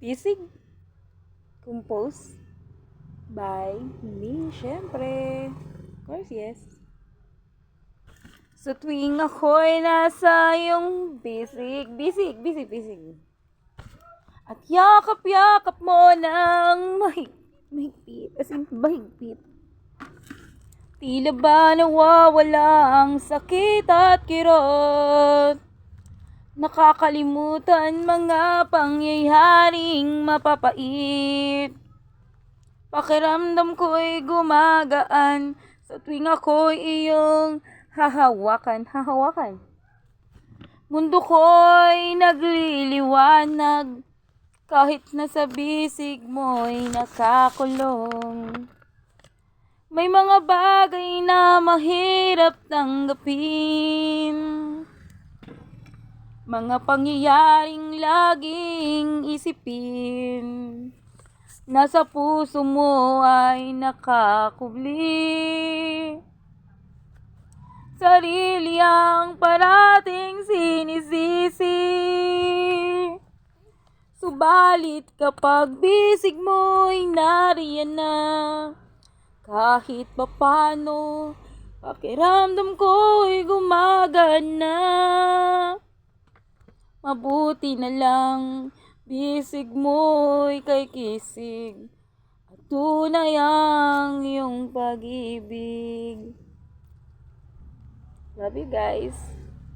Pisig. Composed by me, syempre. Of course, yes. Sa tuwing ako'y nasa iyong bisig. At yakap-yakap mo ng mahigpit. As in, mahigpit. Tila ba nawawala ang sakit at kirot? Nakakalimutan mga pangyayaring mapapait. Pakiramdam ko'y gumagaan sa tuwing ako'y iyong hahawakan. Mundo ko'y nagliliwanag kahit na sa bisig mo'y nakakulong. May mga bagay na mahirap tanggapin, mga pangyayaring laging isipin. Nasa puso mo ay nakakubli. Sarili ang parating sinisisi. Subalit kapag bisig mo'y nariyan na, kahit papano, pakiramdam ko'y gumagana. Mabuti na lang, bisig mo'y kay kisig, at tunay ang iyong pag-ibig. Love you guys.